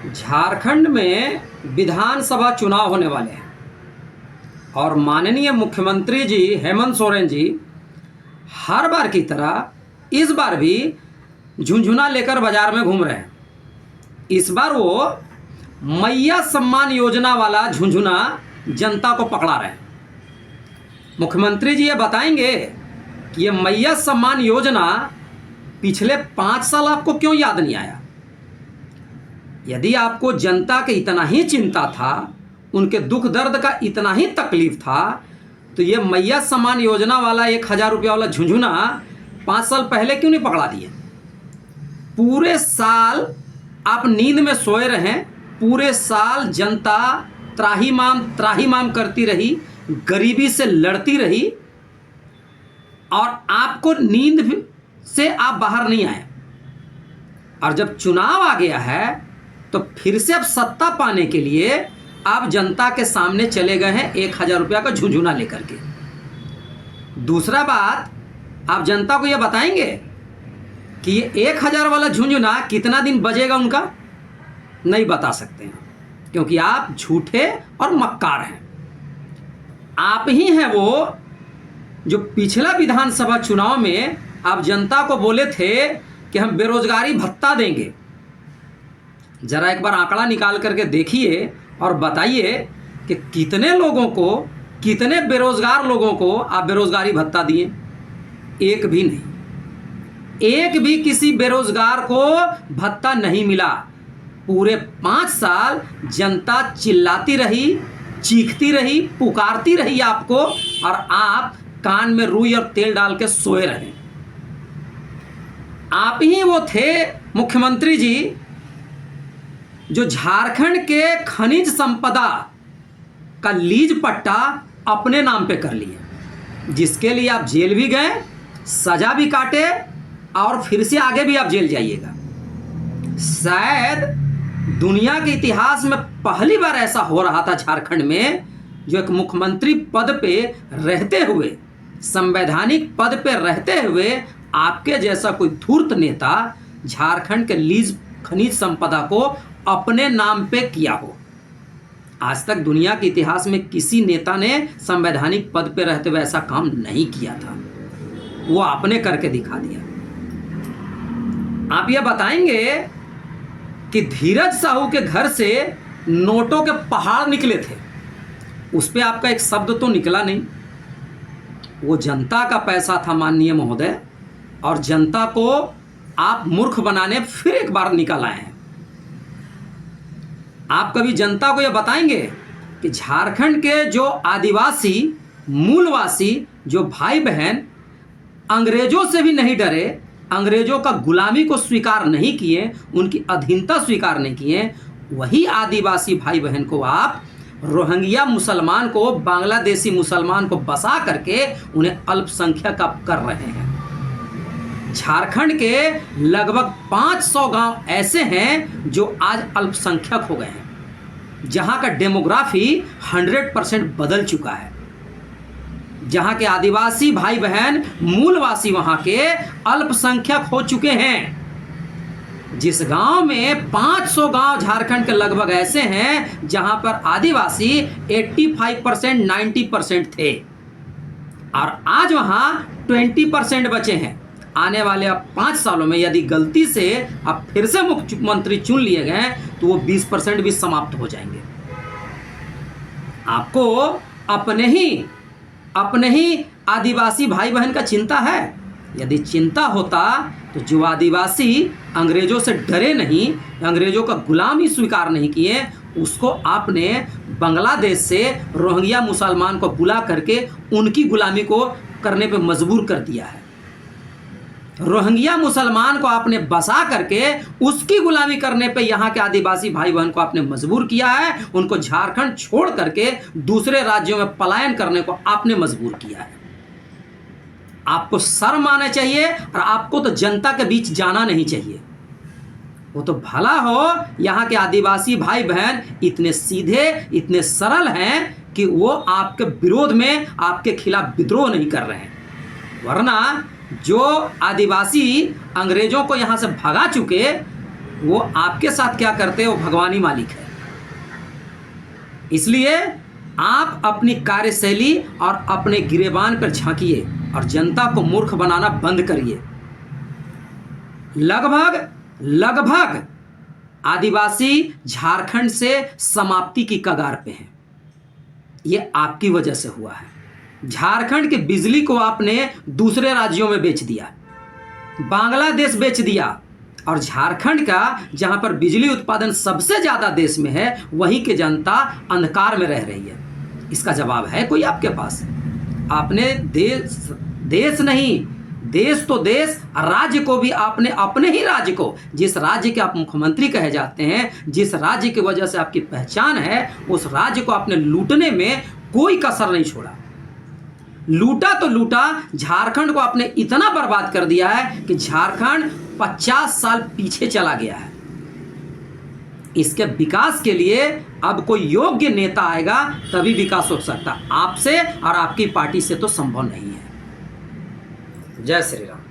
झारखंड में विधानसभा चुनाव होने वाले हैं और माननीय मुख्यमंत्री जी हेमंत सोरेन जी हर बार की तरह इस बार भी झुंझुना लेकर बाजार में घूम रहे हैं। इस बार वो मैया सम्मान योजना वाला झुंझुना जनता को पकड़ा रहे हैं। मुख्यमंत्री जी ये बताएंगे कि ये मैया सम्मान योजना पिछले 5 साल आपको क्यों याद नहीं आया। यदि आपको जनता के इतना ही चिंता था, उनके दुख दर्द का इतना ही तकलीफ था, तो ये मैया सम्मान योजना वाला 1000 रुपया वाला झुंझुना 5 साल पहले क्यों नहीं पकड़ा दिए। पूरे साल आप नींद में सोए रहें, पूरे साल जनता त्राहिमाम करती रही, गरीबी से लड़ती रही और आपको नींद से आप बाहर नहीं आए। और जब चुनाव आ गया है तो फिर से अब सत्ता पाने के लिए आप जनता के सामने चले गए हैं 1000 रुपया का झुंझुना लेकर के। दूसरा बात, आप जनता को यह बताएंगे कि ये 1000 वाला झुंझुना कितना दिन बजेगा उनका, नहीं बता सकते हैं, क्योंकि आप झूठे और मक्कार हैं। आप ही हैं वो जो पिछला विधानसभा चुनाव में आप जनता को बोले थे कि हम बेरोजगारी भत्ता देंगे। जरा एक बार आंकड़ा निकाल करके देखिए और बताइए कि कितने लोगों को, कितने बेरोजगार लोगों को आप बेरोजगारी भत्ता दिए। एक भी नहीं, एक भी किसी बेरोजगार को भत्ता नहीं मिला। पूरे 5 साल जनता चिल्लाती रही, चीखती रही, पुकारती रही आपको, और आप कान में रुई और तेल डाल के सोए रहे। आप ही वो थे मुख्यमंत्री जी जो झारखंड के खनिज संपदा का लीज पट्टा अपने नाम पे कर लिए, जिसके लिए आप जेल भी गए, सजा भी काटे और फिर से आगे भी आप जेल जाइएगा। शायद दुनिया के इतिहास में पहली बार ऐसा हो रहा था झारखंड में, जो एक मुख्यमंत्री पद पे रहते हुए, संवैधानिक पद पे रहते हुए आपके जैसा कोई धूर्त नेता झारखंड के लीज खनिज संपदा को अपने नाम पे किया हो। आज तक दुनिया के इतिहास में किसी नेता ने संवैधानिक पद पे रहते हुए ऐसा काम नहीं किया था। वो आपने करके दिखा दिया। आप ये बताएंगे कि धीरज साहू के घर से नोटों के पहाड़ निकले थे, उस पे आपका एक शब्द तो निकला नहीं। वो जनता का पैसा था माननीय महोदय, और जनता को आप मूर्ख बनाने फिर एक बार निकल आए हैं। आप कभी जनता को यह बताएंगे कि झारखंड के जो आदिवासी मूलवासी, जो भाई बहन अंग्रेजों से भी नहीं डरे, अंग्रेजों का गुलामी को स्वीकार नहीं किए, उनकी अधीनता स्वीकार नहीं किए, वही आदिवासी भाई बहन को आप रोहिंग्या मुसलमान को, बांग्लादेशी मुसलमान को बसा करके उन्हें अल्पसंख्यक आप कर रहे हैं। झारखंड के लगभग 500 गांव ऐसे हैं जो आज अल्पसंख्यक हो गए हैं, जहां का डेमोग्राफी 100% बदल चुका है, जहां के आदिवासी भाई बहन मूलवासी वहां के अल्पसंख्यक हो चुके हैं। जिस गांव में 500 गांव झारखंड के लगभग ऐसे हैं जहां पर आदिवासी 85% 90% थे, और आज वहां 20% बचे हैं। आने वाले अब 5 सालों में यदि गलती से अब फिर से मुख्यमंत्री चुन लिए गए तो वो 20% भी समाप्त हो जाएंगे। आपको अपने ही आदिवासी भाई बहन का चिंता है। यदि चिंता होता तो जो आदिवासी अंग्रेजों से डरे नहीं, अंग्रेजों का गुलामी स्वीकार नहीं किए, उसको आपने बांग्लादेश से रोहिंग्या मुसलमान को बुला करके उनकी गुलामी को करने पे मजबूर कर दिया है। रोहिंग्या मुसलमान को आपने बसा करके उसकी गुलामी करने पे यहाँ के आदिवासी भाई बहन को आपने मजबूर किया है। उनको झारखंड छोड़ करके दूसरे राज्यों में पलायन करने को आपने मजबूर किया है। आपको शर्म आना चाहिए, और आपको तो जनता के बीच जाना नहीं चाहिए। वो तो भला हो यहाँ के आदिवासी भाई बहन इतने सीधे, इतने सरल हैं कि वो आपके विरोध में, आपके खिलाफ विद्रोह नहीं कर रहे हैं। वरना जो आदिवासी अंग्रेजों को यहाँ से भगा चुके, वो आपके साथ क्या करते हैं वो भगवान ही मालिक है। इसलिए आप अपनी कार्यशैली और अपने गिरेबान पर झांकिए और जनता को मूर्ख बनाना बंद करिए। लगभग आदिवासी झारखंड से समाप्ति की कगार पे हैं। ये आपकी वजह से हुआ है। झारखंड की बिजली को आपने दूसरे राज्यों में बेच दिया, बांग्लादेश बेच दिया, और झारखंड का जहां पर बिजली उत्पादन सबसे ज़्यादा देश में है वहीं की जनता अंधकार में रह रही है। इसका जवाब है कोई आपके पास? आपने देश नहीं, देश तो देश, राज्य को भी आपने, अपने ही राज्य को, जिस राज्य के आप मुख्यमंत्री कहे जाते हैं, जिस राज्य की वजह से आपकी पहचान है, उस राज्य को आपने लूटने में कोई कसर नहीं छोड़ा। लूटा तो लूटा, झारखंड को आपने इतना बर्बाद कर दिया है कि झारखंड 50 साल पीछे चला गया है। इसके विकास के लिए अब कोई योग्य नेता आएगा तभी विकास हो सकता। आपसे और आपकी पार्टी से तो संभव नहीं है। जय श्री राम।